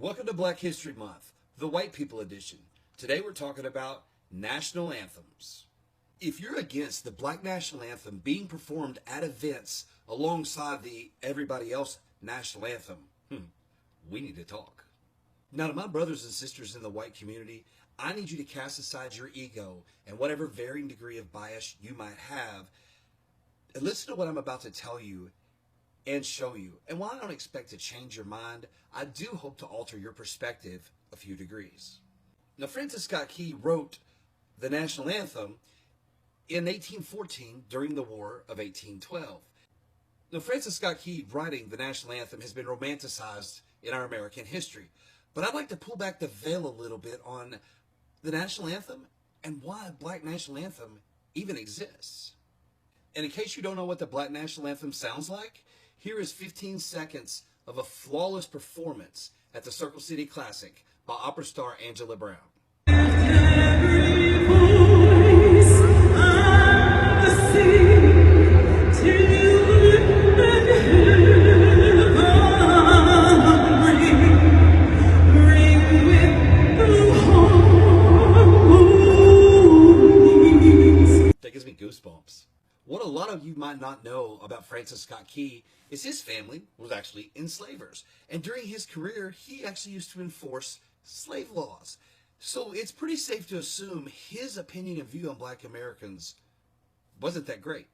Welcome to Black History Month, the White People Edition. Today we're talking about national anthems. If you're against the Black National Anthem being performed at events alongside the everybody else national anthem, we need to talk. Now, to my brothers and sisters in the white community, I need you to cast aside your ego and whatever varying degree of bias you might have, and listen to what I'm about to tell you and show you. And while I don't expect to change your mind, I do hope to alter your perspective a few degrees. Now, Francis Scott Key wrote the national anthem in 1814 during the War of 1812. Now, Francis Scott Key writing the national anthem has been romanticized in our American history, but I'd like to pull back the veil a little bit on the national anthem and why a Black National Anthem even exists. And in case you don't know what the Black National Anthem sounds like, here is 15 seconds of a flawless performance at the Circle City Classic by opera star Angela Brown. That gives me goosebumps. What a lot of you might not know about Francis Scott Key is his family was actually enslavers. And during his career, he actually used to enforce slave laws. So it's pretty safe to assume his opinion and view on Black Americans wasn't that great.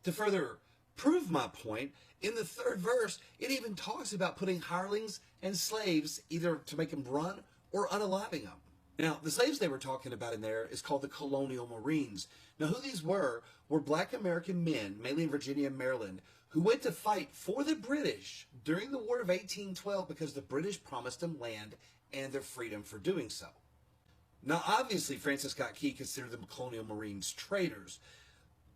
To further prove my point, in the third verse, it even talks about putting hirelings and slaves either to make them run or unaliving them. Now, the slaves they were talking about in there is called the Colonial Marines. Now, who these were Black American men, mainly in Virginia and Maryland, who went to fight for the British during the War of 1812 because the British promised them land and their freedom for doing so. Now, obviously, Francis Scott Key considered the Colonial Marines traitors.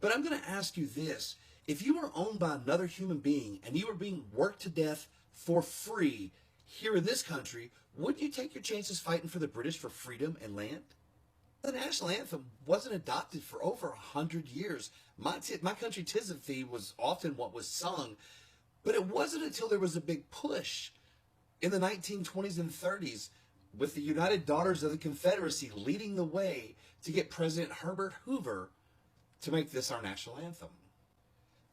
But I'm going to ask you this. If you were owned by another human being and you were being worked to death for free here in this country, wouldn't you take your chances fighting for the British for freedom and land? The national anthem wasn't adopted for over 100 years. My country 'tis of thee was often what was sung, but it wasn't until there was a big push in the 1920s and 30s with the United Daughters of the Confederacy leading the way to get President Herbert Hoover to make this our national anthem.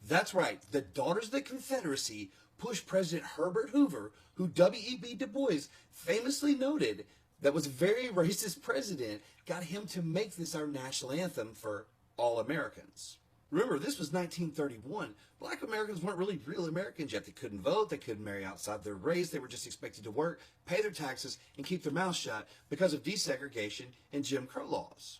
That's right, the Daughters of the Confederacy pushed President Herbert Hoover, who W.E.B. Du Bois famously noted that was a very racist president, got him to make this our national anthem for all Americans. Remember, this was 1931. Black Americans weren't really real Americans yet. They couldn't vote, they couldn't marry outside their race, they were just expected to work, pay their taxes, and keep their mouths shut because of desegregation and Jim Crow laws.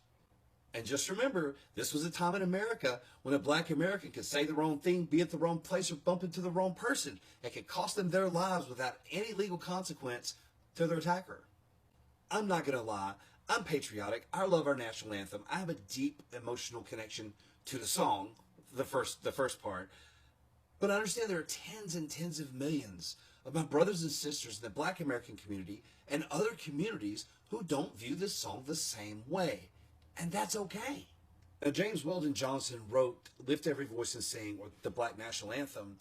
And just remember, this was a time in America when a Black American could say the wrong thing, be at the wrong place, or bump into the wrong person. It could cost them their lives without any legal consequence to their attacker. I'm not going to lie. I'm patriotic. I love our national anthem. I have a deep emotional connection to the song, the first part. But I understand there are tens and tens of millions of my brothers and sisters in the Black American community and other communities who don't view this song the same way. And that's okay. Now, James Weldon Johnson wrote Lift Every Voice and Sing, or the Black National Anthem,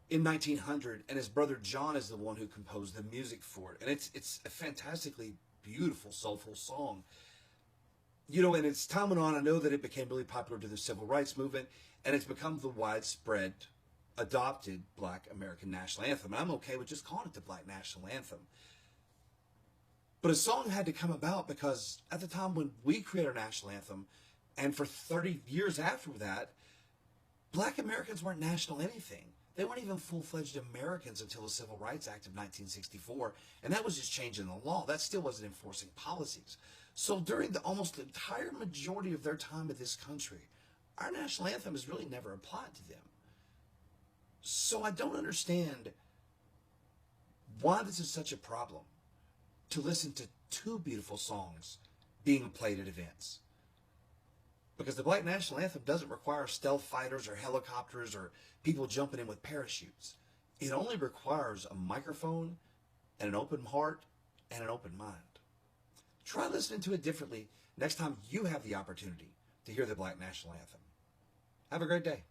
in 1900, and his brother John is the one who composed the music for it. And it's a fantastically beautiful, soulful song. You know, and as time went on, I know that it became really popular during the Civil Rights Movement, and it's become the widespread, adopted Black American National Anthem. And I'm okay with just calling it the Black National Anthem. But a song had to come about because at the time when we created our national anthem, and for 30 years after that, Black Americans weren't national anything. They weren't even full-fledged Americans until the Civil Rights Act of 1964, and that was just changing the law. That still wasn't enforcing policies. So during almost the entire majority of their time in this country, our national anthem has really never applied to them. So I don't understand why this is such a problem to listen to two beautiful songs being played at events. Because the Black National Anthem doesn't require stealth fighters or helicopters or people jumping in with parachutes. It only requires a microphone and an open heart and an open mind. Try listening to it differently next time you have the opportunity to hear the Black National Anthem. Have a great day.